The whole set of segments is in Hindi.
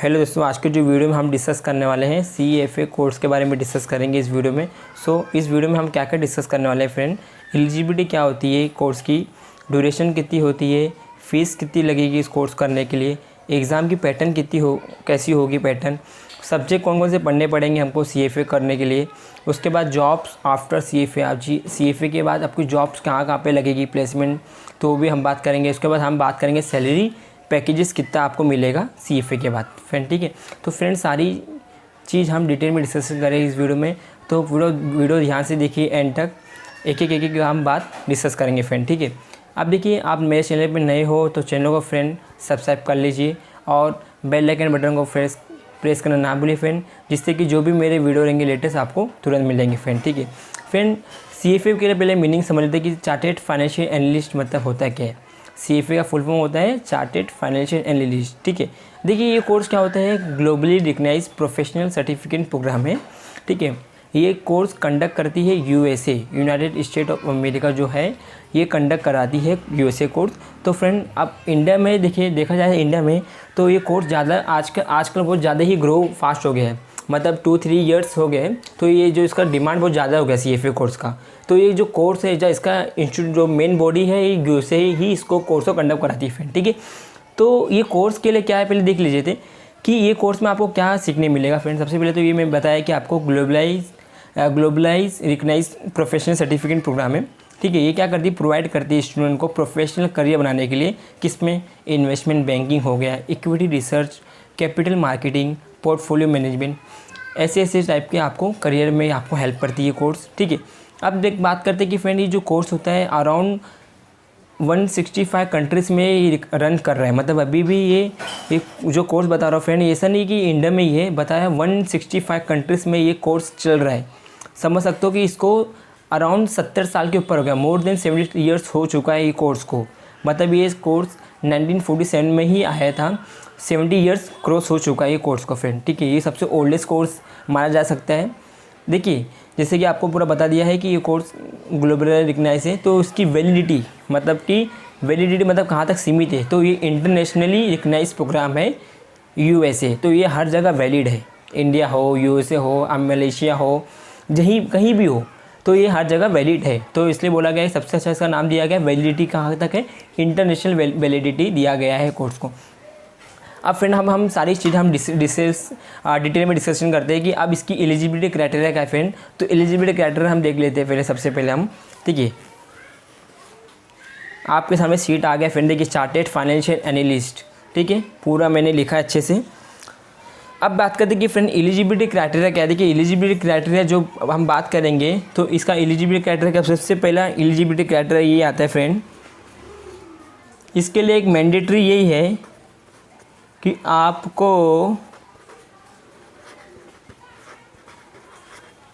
हेलो दोस्तों, आज के जो वीडियो में हम डिस्कस करने वाले हैं CFA कोर्स के बारे में डिस्कस करेंगे इस वीडियो में। इस वीडियो में हम क्या क्या डिस्कस करने वाले हैं फ्रेंड, एलिजिबिलिटी क्या होती है कोर्स की, ड्यूरेशन कितनी होती है, फ़ीस कितनी लगेगी इस कोर्स करने के लिए, एग्ज़ाम की पैटर्न कैसी होगी पैटर्न, सब्जेक्ट कौन कौन से पढ़ने पड़ेंगे हमको CFA करने के लिए, उसके बाद जॉब्स आफ्टर CFA। आप CFA के बाद आपकी जॉब्स कहाँ पे लगेगी, प्लेसमेंट तो भी हम बात करेंगे। उसके बाद हम बात करेंगे सैलरी पैकेजेस कितना आपको मिलेगा CFA के बाद फ्रेंड, ठीक है। तो फ्रेंड सारी चीज़ हम डिटेल में डिस्कस करेंगे इस वीडियो में, तो वीडियो ध्यान से देखिए एंड तक, एक एक हम बात डिस्कस करेंगे फ्रेंड, ठीक है। अब देखिए, आप मेरे चैनल पर नए हो तो चैनल को फ्रेंड सब्सक्राइब कर लीजिए और बेल आइकन बटन को प्रेस करना ना भूलिए फ्रेंड, जिससे कि जो भी मेरे वीडियो रहेंगे लेटेस्ट आपको तुरंत मिलेंगे फ्रेंड, ठीक है। फ्रेंड CFA के लिए पहले मीनिंग समझ लेते हैं कि चार्टेड फाइनेंशियल एनालिस्ट मतलब होता है क्या है। CFA का फुल फॉर्म होता है चार्टेड फाइनेंशियल एनालिस्ट, ठीक है। देखिए ये कोर्स क्या होता है, globally recognize professional certificate program है, ठीक है। ये कोर्स कंडक्ट करती है USA, United State of America जो है ये कंडक्ट कराती है USA कोर्स। तो फ्रेंड अब इंडिया में देखा जाए इंडिया में तो ये कोर्स ज़्यादा आजकल बहुत ज़्यादा ही ग्रो फास्ट हो गया है, मतलब 2-3 ईयर्स हो गए, तो ये जो इसका डिमांड बहुत ज़्यादा हो गया CFA कोर्स का। तो ये जो कोर्स है, इसका इंस्टीट्यूट जो मेन बॉडी है ये USA ही इसको कोर्स को कंडक्ट कराती है फ्रेंड, ठीक है। तो ये कोर्स के लिए क्या है, पहले देख लीजिए थे कि ये कोर्स में आपको क्या सीखने मिलेगा फ्रेंड। सबसे पहले तो ये मैं बताया कि आपको globalize recognize professional certificate program है, ठीक है। ये क्या करती है, प्रोवाइड करती है स्टूडेंट को प्रोफेशनल करियर बनाने के लिए, किसमें, इन्वेस्टमेंट बैंकिंग हो गया, equity research, capital marketing, portfolio management, ऐसे टाइप के आपको करियर में आपको हेल्प करती है कोर्स, ठीक है। अब बात करते हैं कि फ्रेंड ये जो कोर्स होता है अराउंड 165 कंट्रीज़ में ये रन कर रहा है, मतलब अभी भी ये जो कोर्स बता रहा हूँ फ्रेंड, ऐसा नहीं कि इंडिया में ही है, बताया 165 कंट्रीज़ में ये कोर्स चल रहा है। समझ सकते हो कि इसको अराउंड 70 साल के ऊपर हो गया, मोर देन 70 ईयर्स हो चुका है ये कोर्स को, मतलब ये कोर्स 1947 में ही आया था, 70 ईयर्स क्रॉस हो चुका है ये कोर्स का फ्रेंड, ठीक है। ये सबसे ओल्डेस्ट कोर्स माना जा सकता है। देखिए जैसे कि आपको पूरा बता दिया है कि ये कोर्स ग्लोबल रिकग्नाइज है, तो उसकी वैलिडिटी मतलब कहाँ तक सीमित है, तो ये इंटरनेशनली रिकग्नाइज प्रोग्राम है USA, तो ये हर जगह वैलिड है, इंडिया हो, USA हो, मलेशिया हो, कहीं भी हो, तो ये हर जगह वैलिड है। तो इसलिए बोला गया है, सबसे अच्छा इसका नाम दिया गया वैलिडिटी, कहाँ तक है, इंटरनेशनल वैलिडिटी दिया गया है कोर्स को। अब फ्रेंड हम सारी चीज़ें हम डिटेल में डिस्कशन करते हैं कि अब इसकी एलिजिबिलिटी क्राइटेरिया क्या है फ्रेंड। तो एलिजिबिलिटी क्राइटेरिया हम देख लेते हैं पहले, सबसे पहले हम, ठीक है। आपके सामने सीट आ गया फ्रेंड, देखिए चार्टेड फाइनेंशियल एनालिस्ट, ठीक है, पूरा मैंने लिखा है अच्छे से। अब बात करते हैं कि फ्रेंड एलिजिबिलिटी क्राइटेरिया क्या है। देखिए एलिजिबिलिटी क्राइटेरिया जो अब हम बात करेंगे तो इसका एलिजिबिलिटी क्राइटेरिया क्या, सबसे पहला एलिजिबिलिटी क्राइटेरिया ये आता है फ्रेंड, इसके लिए एक मैंडेटरी यही है कि आपको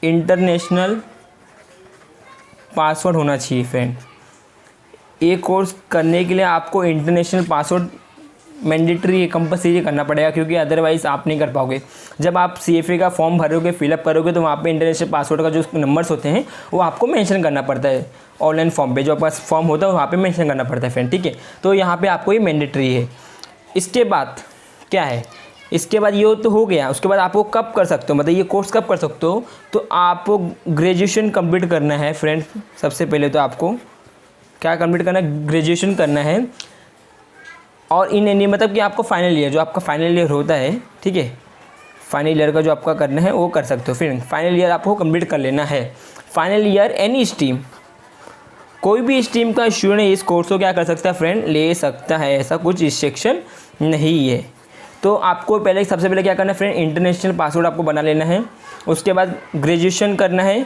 इंटरनेशनल पासवर्ड होना चाहिए फ्रेंड। ये कोर्स करने के लिए आपको इंटरनेशनल पासवर्ड मैंडेटरी कंपलसरी करना पड़ेगा, क्योंकि अदरवाइज़ आप नहीं कर पाओगे। जब आप CFA का फॉर्म भरोगे, फिलअप करोगे, तो वहाँ पे इंटरनेशनल पासवर्ड का जो नंबर्स होते हैं वो आपको मेंशन करना पड़ता है ऑनलाइन फॉर्म पे, जो आपका फॉर्म होता है वहाँ पे मेंशन करना पड़ता है फ्रेंड, ठीक है। तो यहाँ पे आपको ये मैंडेटरी है। इसके बाद क्या है, इसके बाद ये तो हो गया, उसके बाद आपको कब कर सकते हो, मतलब ये कोर्स कब कर सकते हो, तो आपको ग्रेजुएशन कंप्लीट करना है फ्रेंड। सबसे पहले तो आपको क्या कंप्लीट करना है, ग्रेजुएशन करना है, और इन एनी मतलब कि आपको फाइनल ईयर, जो आपका फाइनल ईयर होता है, ठीक है, फाइनल ईयर का जो आपका करना है वो कर सकते हो फ्रेंड। फाइनल ईयर आपको कंप्लीट कर लेना है। फाइनल ईयर एनी स्ट्रीम, कोई भी स्ट्रीम का स्टूडेंट इस कोर्स को क्या कर सकता है फ्रेंड, ले सकता है, ऐसा कुछ रिस्ट्रिक्शन नहीं है। तो आपको सबसे पहले क्या करना है फ्रेंड, इंटरनेशनल पासवर्ड आपको बना लेना है। उसके बाद ग्रेजुएशन करना है,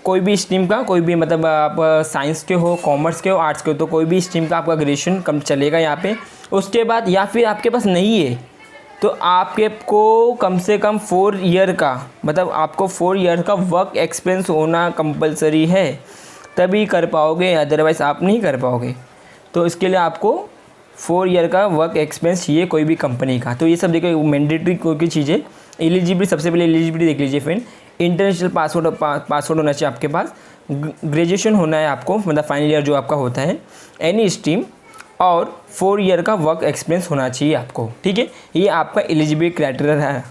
कोई भी स्ट्रीम का, कोई भी, मतलब आप साइंस के हो, कॉमर्स के हो, आर्ट्स के हो, तो कोई भी स्ट्रीम का आपका ग्रेजुएशन कम चलेगा यहाँ पे। उसके बाद या फिर आपके पास नहीं है तो आपके को कम से कम 4 ईयर का, मतलब आपको 4 ईयर का वर्क एक्सपीरियंस होना कंपलसरी है, तभी कर पाओगे, अदरवाइज़ आप नहीं कर पाओगे। तो इसके लिए आपको 4 ईयर का वर्क एक्सपीरियंस चाहिए कोई भी कंपनी का। तो ये सब देखिए मैंडेटरी कोई चीज़ें। एलिजिबिलिटी, सबसे पहले एलिजिबिलिटी देख लीजिए फ्रेंड, इंटरनेशनल पासवर्ड होना चाहिए आपके पास, ग्रेजुएशन होना है आपको, मतलब फाइनल ईयर जो आपका होता है, एनी स्ट्रीम, और 4 ईयर का वर्क एक्सपीरियंस होना चाहिए आपको, ठीक है। ये आपका एलिजिबिलिटी क्राइटेरिया है।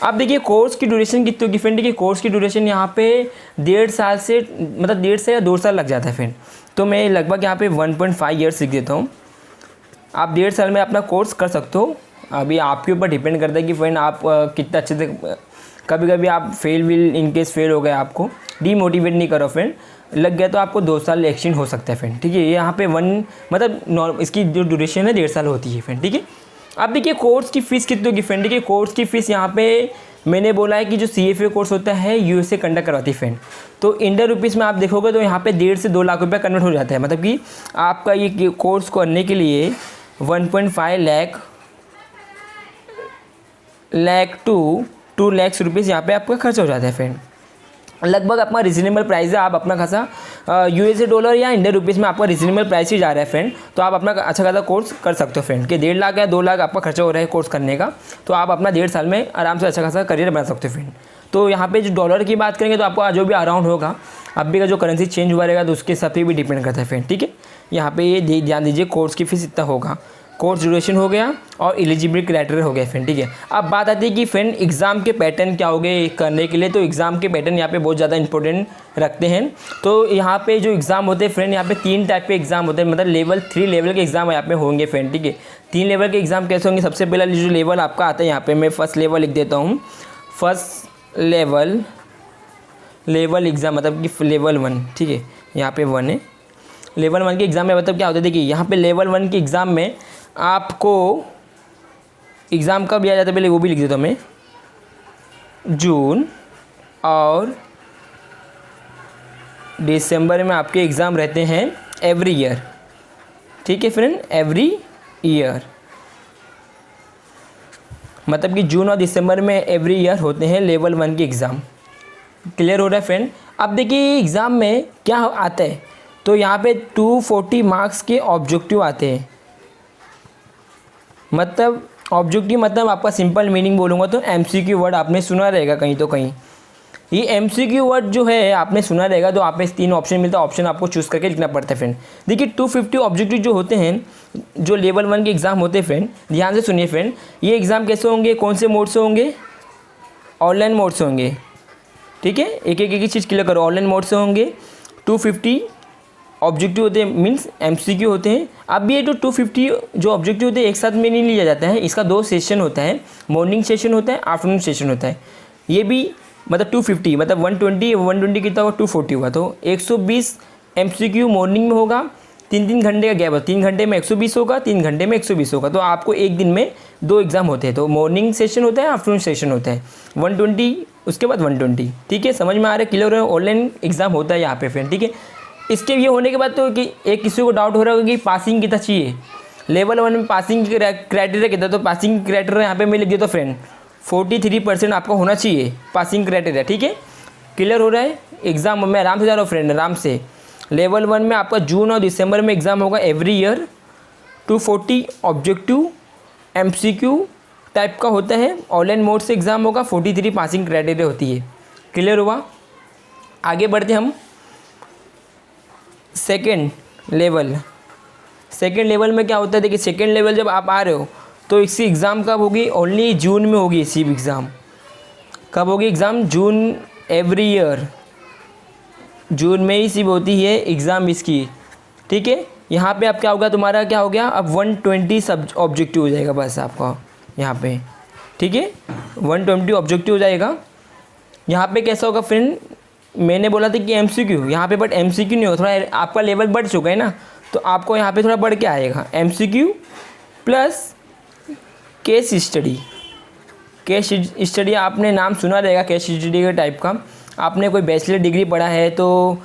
अब देखिए कोर्स की ड्यूरेशन कितनी होगी फ्रेंड, देखिए कोर्स की ड्यूरेशन यहाँ पे 1.5 साल से मतलब 1.5 से या 2 साल लग जाता है फ्रेंड। तो मैं लगभग यहाँ पे 1.5 ईयर्स लिख देता हूँ। आप 1.5 साल में अपना कोर्स कर सकते हो। अभी आपके ऊपर डिपेंड करता है कि फ्रेंड आप कितना अच्छे से, कभी कभी आप इनकेस फेल हो गए, आपको डीमोटिवेट नहीं करो फ्रेंड, लग गया तो आपको 2 साल एक्सटेंड हो सकता है फ्रेंड, ठीक है। यहाँ पे इसकी जो ड्यूरेशन है 1.5 साल होती है फ्रेंड, ठीक है। अब देखिए कोर्स की फ़ीस कितनी होगी फ्रेंड, देखिए कोर्स की फ़ीस यहाँ पे मैंने बोला है कि जो CFA कोर्स होता है USA कंडक्ट करवाती है फ्रेंड। तो इंडियन रुपीज़ में आप देखोगे तो यहाँ पे 1.5 से 2 लाख रुपये कन्वर्ट हो जाता है। मतलब कि आपका ये कोर्स करने के लिए 1.5 लाख टू 2 लाख रुपीज़ यहाँ पे आपका खर्च हो जाता है फ्रेंड। लगभग आपका रिजनेबल प्राइस है, आप अपना खासा USA डॉलर या इंडियन रुपीज़ में आपका रिजनेबल प्राइस ही जा रहा है फ्रेंड। तो आप अपना अच्छा खासा कोर्स कर सकते हो फ्रेंड, कि 1.5 लाख या 2 लाख आपका खर्चा हो रहा है कोर्स करने का, तो आप अपना 1.5 साल में आराम से अच्छा खासा करियर बना सकते हो फ्रेंड। तो यहाँ पे जो डॉलर की बात करेंगे तो आपको जो भी अराउंड होगा, अभी का जो करेंसी चेंज हुआ रहेगा तो उसके हिसाब से भी डिपेंड करता है फ्रेंड, ठीक है। यहाँ पे ये ध्यान दीजिए कोर्स की फीस इतना होगा, कोर्स ड्यूरेशन हो गया और एलिजिबिलिटी क्राइटेरिया हो गया फ्रेंड, ठीक है। अब बात आती है कि फ्रेंड एग्ज़ाम के पैटर्न क्या हो गए करने के लिए, तो एग्ज़ाम के पैटर्न यहाँ पे बहुत ज़्यादा इंपॉर्टेंट रखते हैं। तो यहाँ पे जो एग्ज़ाम होते हैं फ्रेंड, यहाँ पे 3 टाइप के एग्ज़ाम होते हैं, मतलब लेवल 3 लेवल के एग्ज़ाम यहाँ पे होंगे फ्रेंड, ठीक है। 3 लेवल के एग्ज़ाम कैसे होंगे, सबसे पहला जो लेवल आपका आता है यहाँ पे मैं फर्स्ट लेवल लिख देता हूँ। फर्स्ट लेवल एग्ज़ाम मतलब कि लेवल 1, ठीक है, यहाँ पे 1 है। लेवल 1 के एग्ज़ाम में मतलब क्या होता है, देखिए यहाँ पे लेवल 1 के एग्ज़ाम में आपको एग्ज़ाम कब लिया जाता है, पहले वो भी लिख देता हूँ मैं, जून और दिसंबर में आपके एग्ज़ाम रहते हैं एवरी ईयर, ठीक है फ्रेंड, एवरी ईयर। मतलब कि जून और दिसंबर में एवरी ईयर होते हैं लेवल 1 के एग्ज़ाम। क्लियर हो रहा है फ्रेंड। अब देखिए एग्ज़ाम में क्या आता है, तो यहाँ पे 240 मार्क्स के ऑब्जेक्टिव आते हैं। मतलब ऑब्जेक्टिव मतलब आपका सिंपल मीनिंग बोलूँगा तो MCQ वर्ड आपने सुना रहेगा कहीं तो कहीं। ये MCQ वर्ड जो है आपने सुना रहेगा, तो आप में 3 ऑप्शन मिलता है, ऑप्शन आपको चूज़ करके लिखना पड़ता है फ्रेंड। देखिए 250 ऑब्जेक्टिव जो होते हैं, जो लेवल 1 के एग्ज़ाम होते हैं फ्रेंड, ध्यान से सुनिए फ्रेंड, ये एग्ज़ाम कैसे होंगे, कौन से मोड से होंगे, ऑनलाइन मोड से होंगे, ठीक है। एक एक चीज़ क्लियर करो, ऑनलाइन मोड से होंगे। 250 ऑब्जेक्टिव होते हैं, मीन्स MCQ होते हैं। अब ये जो 250 जो ऑब्जेक्टिव होते हैं एक साथ में नहीं लिया जाता है, इसका 2 सेशन होता है, मॉर्निंग सेशन होता है, आफ्टरनून सेशन होता है। ये भी मतलब 250 मतलब 120 कितना हुआ, 240 हुआ, तो 120 MCQ मॉर्निंग में होगा, 3 घंटे का गैप है, 3 घंटे में 120 होगा, 3 घंटे में 120 होगा। तो आपको एक दिन में 2 एग्ज़ाम होते हैं, तो मॉर्निंग सेशन होता है, आफ्टरनून सेशन होता है, 120 उसके बाद 120, ठीक है। समझ में आ रहा है, क्लियर है, ऑनलाइन एग्ज़ाम होता है यहाँ पे फ्रेंड, ठीक है। इसके ये होने के बाद तो कि एक किसी को डाउट हो रहा होगा कि पासिंग कितना चाहिए, लेवल 1 में पासिंग क्राइटेरिया कितना, तो पासिंग क्राइटेरिया यहाँ पे मैं लिख दिया, तो फ्रेंड 43% आपका होना चाहिए पासिंग क्राइटेरिया, ठीक है। क्लियर हो रहा है। एग्ज़ाम में आराम से जा रहा हूँ फ्रेंड, आराम से। लेवल 1 में आपका जून और दिसंबर में एग्ज़ाम होगा every year. 240 objective MCQ type का होता है, ऑनलाइन मोड से एग्ज़ाम होगा, 43 पासिंग क्राइटेरिया होती है। क्लियर हुआ। आगे बढ़ते हम सेकेंड लेवल में क्या होता है, देखिए सेकेंड लेवल जब आप आ रहे हो तो इसकी एग्ज़ाम कब होगी, ओनली जून में होगी। इसी एग्ज़ाम कब होगी, एग्ज़ाम जून, एवरी ईयर जून में ही सिर्फ होती है एग्ज़ाम इसकी, ठीक है। यहाँ पे अब क्या होगा, तुम्हारा क्या हो गया, अब 120 ऑब्जेक्टिव हो जाएगा बस आपका यहाँ पे, ठीक है। 120 ऑब्जेक्टिव हो जाएगा। यहाँ पे कैसा होगा फ्रेंड, मैंने बोला था कि MCQ, यहाँ पे बट MCQ नहीं हो, थोड़ा आपका लेवल बढ़ चुका है ना, तो आपको यहाँ पे थोड़ा बढ़ के आएगा, MCQ प्लस केस स्टडी आपने नाम सुना रहेगा, केस स्टडी के टाइप का। आपने कोई बैचलर डिग्री पढ़ा है तो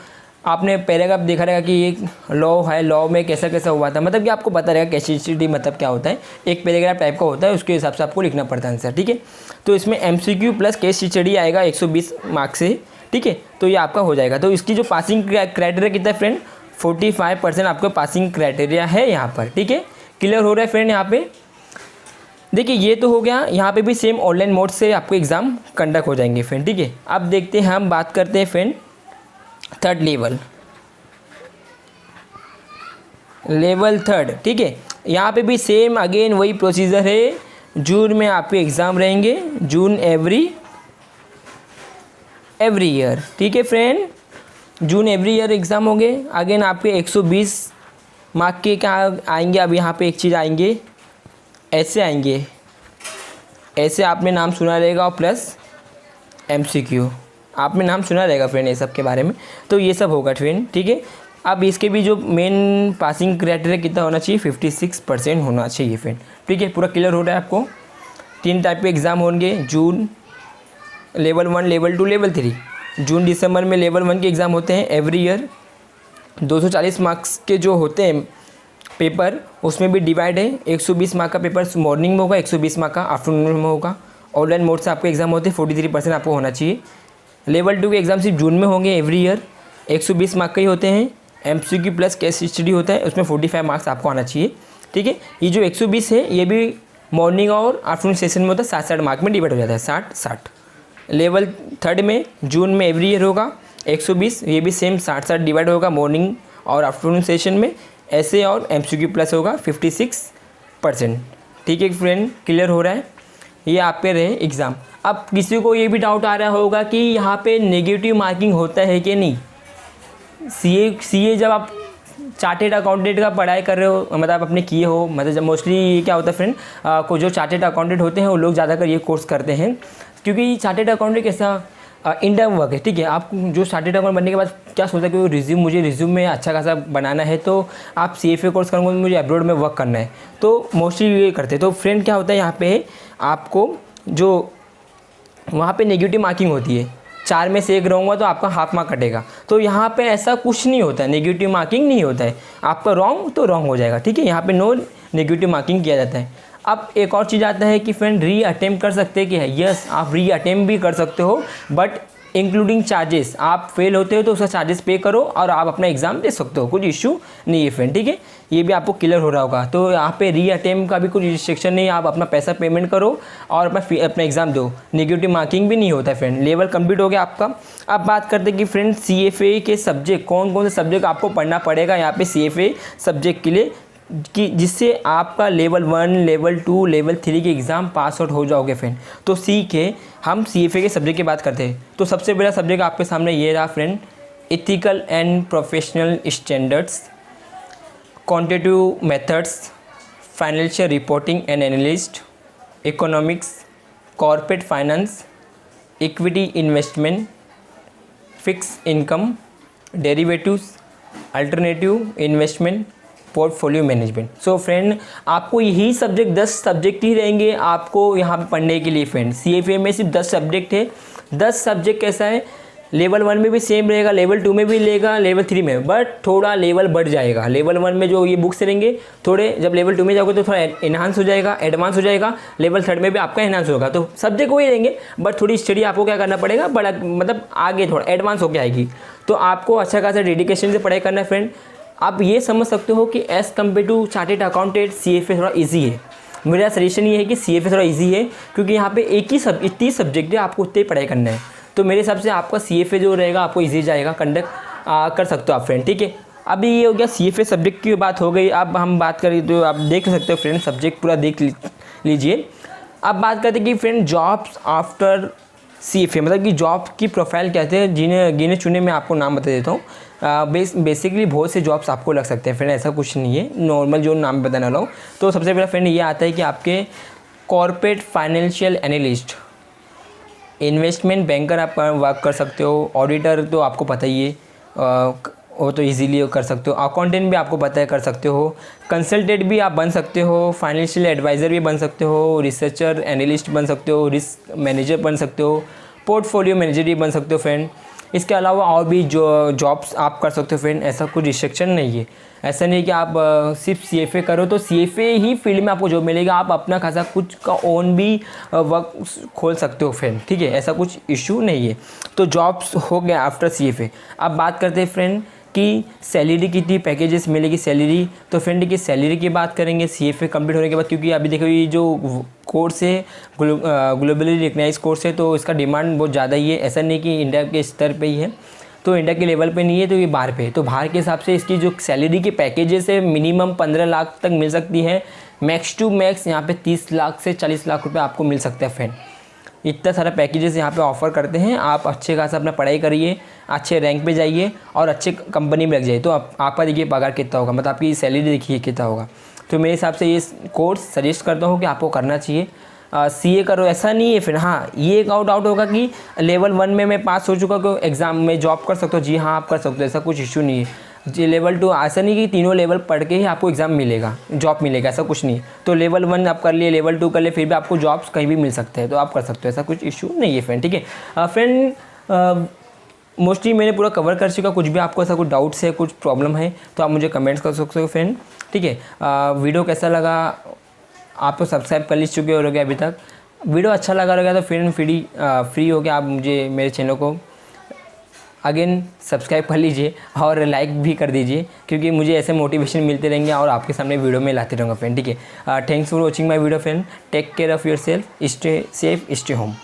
आपने पैराग्राफ देखा रहेगा कि ये लॉ है, लॉ में कैसा कैसा हुआ था, मतलब कि आपको पता रहेगा केस स्टडी मतलब क्या होता है। एक पैराग्राफ टाइप का होता है, उसके हिसाब से आपको लिखना पड़ता है आंसर, ठीक है। तो इसमें MCQ प्लस केस स्टडी आएगा 120 मार्क्स से, ठीक है। तो ये आपका हो जाएगा। तो इसकी जो पासिंग क्राइटेरिया कितना है फ्रेंड, 45% आपका पासिंग क्राइटेरिया है यहाँ पर, ठीक है। क्लियर हो रहा है फ्रेंड। यहाँ पे देखिए ये तो हो गया, यहाँ पे भी सेम ऑनलाइन मोड से आपको एग्ज़ाम कंडक्ट हो जाएंगे फ्रेंड, ठीक है। अब देखते हैं, हम बात करते हैं फ्रेंड थर्ड लेवल। लेवल 3, ठीक है। यहाँ पे भी सेम अगेन वही प्रोसीजर है, जून में आपके एग्ज़ाम रहेंगे, जून एवरी ईयर, ठीक है friend, June every year exam होंगे। अगेन आपके 120 मार्क के क्या आएंगे, अब यहाँ पे एक चीज़ आएंगे, ऐसे आएंगे, ऐसे आपने नाम सुना रहेगा, और प्लस MCQ आपने नाम सुना रहेगा फ्रेंड ये सब के बारे में, तो ये सब होगा फ्रेंड, ठीक है। अब इसके भी जो मेन पासिंग क्राइटेरिया कितना होना चाहिए, 56% होना चाहिए फ्रेंड, ठीक है। पूरा क्लियर हो रहा है आपको। 3 टाइप के एग्ज़ाम होंगे, जून, लेवल 1, लेवल 2, लेवल 3। जून दिसंबर में लेवल 1 के एग्ज़ाम होते हैं एवरी ईयर। 240 मार्क्स के जो होते हैं पेपर, उसमें भी डिवाइड है। 120 मार्क का पेपर मॉर्निंग में होगा, 120 मार्क का आफ्टरनून में होगा। ऑनलाइन मोड से आपके एग्ज़ाम होते हैं, 43% आपको होना चाहिए। लेवल 2 के एग्ज़ाम सिर्फ जून में होंगे एवरी ईयर, 120 मार्क के ही होते हैं। MCQ प्लस केस स्टडी होता है, उसमें 45 मार्क्स आपको आना चाहिए, ठीक है। ये जो 120 है ये भी मॉर्निंग और आफ्टरनून सेशन में होता है, 60-60 मार्क में डिवाइड हो जाता है, 60-60। लेवल 3 में जून में एवरी ईयर होगा 120, ये भी सेम 60-60 डिवाइड होगा मॉर्निंग और आफ्टरनून सेशन में, ऐसे, और MCQ प्लस होगा 56%, ठीक है फ्रेंड, क्लियर हो रहा है। ये आप पे रहे एग्ज़ाम। अब किसी को ये भी डाउट आ रहा होगा कि यहाँ पे नेगेटिव मार्किंग होता है कि नहीं। CA जब आप चार्टेड अकाउंटेंट का पढ़ाई कर रहे हो, मतलब अपने किए हो, मतलब जब मोस्टली क्या होता है फ्रेंड, को जो चार्टेड अकाउंटेंट होते हैं वो लोग ज़्यादातर ये कोर्स करते हैं, क्योंकि चार्टेड अकाउंटेंट कैसा इंटर्म वर्क है, ठीक है। आप जो चार्टेड अकाउंट बनने के बाद क्या सोचता है कि मुझे रिज्यूम में अच्छा खासा बनाना है, तो आप CFA कोर्स करूँगा, मुझे अब्रॉड में वर्क करना है, तो मोस्टली ये करते हैं। तो फ्रेंड क्या होता है यहाँ पे, आपको जो वहाँ पे नेगेटिव मार्किंग होती है, 4 में से 1 रहूँगा तो आपका हाफ मार्क कटेगा। तो यहाँ पे ऐसा कुछ नहीं होता है, नेगेटिव मार्किंग नहीं होता है। आपका रॉन्ग तो रॉन्ग हो जाएगा, ठीक है। यहाँ पे नो नेगेटिव मार्किंग किया जाता है। अब एक और चीज़ आता है कि फ्रेंड री अटेम्प्ट कर सकते हैं कि है, यस आप री अटेम्प्ट भी कर सकते हो, बट इंक्लूडिंग चार्जेस। आप फेल होते हो तो उसका चार्जेस पे करो और आप अपना एग्ज़ाम दे सकते हो, कुछ इशू नहीं है फ्रेंड, ठीक है। ये भी आपको क्लियर हो रहा होगा। तो यहाँ पे री अटेम्प्ट का भी कुछ रिस्ट्रिक्शन नहीं है, आप अपना पैसा पेमेंट करो और अपना एग्ज़ाम दो, नेगेटिव मार्किंग भी नहीं होता है फ्रेंड। लेवल कंप्लीट हो गया आपका। अब बात करते हैं कि फ्रेंड CFA के सब्जेक्ट कौन कौन से सब्जेक्ट आपको पढ़ना पड़ेगा यहाँ पे CFA सब्जेक्ट के लिए, कि जिससे आपका लेवल 1, लेवल 2, लेवल 3 के एग्ज़ाम पास आउट हो जाओगे फ्रेंड। तो हम CFA के सब्जेक्ट की बात करते हैं। तो सबसे पहला सब्जेक्ट आपके सामने ये रहा friend, ethical and professional standards, quantitative methods, financial reporting and analyst, economics, corporate finance, equity investment, fix income, derivatives, alternative investment, portfolio management. So friend आपको यही सब्जेक्ट 10 सब्जेक्ट ही रहेंगे आपको यहाँ पे पढ़ने के लिए फ्रेंड। CFA में सिर्फ 10 सब्जेक्ट है। 10 सब्जेक्ट कैसा है, लेवल 1 में भी सेम रहेगा, लेवल 2 में भी लेगा, लेवल 3 में, बट थोड़ा लेवल बढ़ जाएगा। लेवल 1 में जो ये बुक्स रहेंगे थोड़े, जब लेवल 2 में जाओगे तो थोड़ा एनहांस हो जाएगा, एडवांस हो जाएगा। लेवल 3 में भी आपका एनहांस होगा। तो सब्जेक्ट वही रहेंगे, बट थोड़ी स्टडी आपको क्या करना पड़ेगा, बड़ा मतलब आगे थोड़ा एडवांस होकर आएगी। तो आपको अच्छा खासा डेडिकेशन से पढ़ाई करना है फ्रेंड। आप ये समझ सकते हो कि as compare to chartered accountant CFA थोड़ा इजी है। मेरा सजेशन ये है कि CFA थोड़ा इजी है, क्योंकि यहाँ पे इतनी सब्जेक्ट है, आपको उतनी पढ़ाई करना है। तो मेरे हिसाब से आपका CFA जो रहेगा आपको इजी जाएगा, कंडक्ट कर सकते हो आप फ्रेंड, ठीक है। अभी ये हो गया CFA सब्जेक्ट की बात हो गई। अब हम बात करें तो आप देख सकते हो फ्रेंड, सब्जेक्ट पूरा देख लीजिए। अब बात करते हैं कि फ्रेंड जॉब्स आफ्टर CFA, मतलब कि जॉब की प्रोफाइल कहते हैं, जिन्हें गिने चुने मैं आपको नाम बता देता हूँ। बेसिकली बहुत से जॉब्स आपको लग सकते हैं फ्रेंड, ऐसा कुछ नहीं है, नॉर्मल जो नाम बताने वाला हूँ। तो सबसे पहला फ्रेंड ये आता है कि आपके corporate financial analyst, investment banker आप वर्क कर सकते हो, ऑडिटर तो आपको पता ही है, वो तो इजीली कर सकते हो, अकाउंटेंट भी आपको पता है कर सकते हो, कंसल्टेंट भी आप बन सकते हो, फाइनेंशियल एडवाइज़र भी बन सकते हो, रिसर्चर एनालिस्ट बन सकते हो, रिस्क मैनेजर बन सकते हो, पोर्टफोलियो मैनेजर भी बन सकते हो फ्रेंड। इसके अलावा और भी जो जॉब्स आप कर सकते हो फ्रेंड, ऐसा कोई रिस्ट्रिक्शन नहीं है। ऐसा नहीं कि आप सिर्फ CFA करो तो CFA ही फील्ड में आपको जॉब मिलेगा, आप अपना खासा कुछ का ओन भी वर्क खोल सकते हो फ्रेंड, ठीक है, ऐसा कुछ इशू नहीं है। तो जॉब्स हो गया आफ्टर CFA। अब बात करते हैं फ्रेंड कि सैलरी कितनी पैकेजेस मिलेगी सैलरी। तो फ्रेंड की सैलरी की बात करेंगे CFA कंप्लीट होने के बाद, क्योंकि अभी देखो ये जो कोर्स है ग्लोबली रिकग्नाइज कोर्स है, तो इसका डिमांड बहुत ज़्यादा ही है। ऐसा नहीं कि इंडिया के स्तर पे ही है, तो इंडिया के लेवल पे नहीं है, तो ये बाहर पे है। तो बाहर के हिसाब से इसकी जो सैलरी के पैकेजेस है मिनिमम 15 लाख तक मिल सकती है, मैक्स टू मैक्स यहाँ पे 30 लाख से 40 लाख रुपए आपको मिल सकते हैं फ्रेंड। इतना सारा पैकेजेस यहाँ पे ऑफ़र करते हैं। आप अच्छे खासा अपना पढ़ाई करिए, अच्छे रैंक पे जाइए और अच्छे कंपनी में लग जाइए, तो आपका देखिए पगार कितना होगा, मतलब आपकी सैलरी देखिए कितना होगा। तो मेरे हिसाब से ये कोर्स सजेस्ट करता हूँ कि आपको करना चाहिए। CA करो ऐसा नहीं है फिर। हाँ, ये एक डाउट होगा कि लेवल 1 में मैं पास हो चुका कि एग्ज़ाम में जॉब कर सकता हूँ। जी हाँ, आप कर सकते हो, ऐसा कुछ इशू नहीं है। जी लेवल 2 ऐसा नहीं कि तीनों लेवल पढ़ के ही आपको एग्ज़ाम मिलेगा, जॉब मिलेगा, ऐसा कुछ नहीं। तो लेवल 1 आप कर लिए, लेवल 2 कर लिए, फिर भी आपको जॉब्स कहीं भी मिल सकते हैं, तो आप कर सकते हो, ऐसा कुछ इशू नहीं है फ्रेंड। ठीक है फ्रेंड, मोस्टली मैंने पूरा कवर कर चुका। कुछ भी आपको ऐसा कुछ डाउट्स है, कुछ प्रॉब्लम है, तो आप मुझे कमेंट्स कर सकते हो फ्रेंड। ठीक है, वीडियो कैसा लगा, आप तो सब्सक्राइब कर चुके हो अभी तक। वीडियो अच्छा लगा रहेगा तो फिर फ्री हो गया, आप मुझे मेरे चैनल को अगेन सब्सक्राइब कर लीजिए और लाइक भी कर दीजिए, क्योंकि मुझे ऐसे मोटिवेशन मिलते रहेंगे और आपके सामने वीडियो में लाते रहूँगा फ्रेंड। ठीक है, thanks for watching my video friend. Take care of yourself, stay safe, stay home.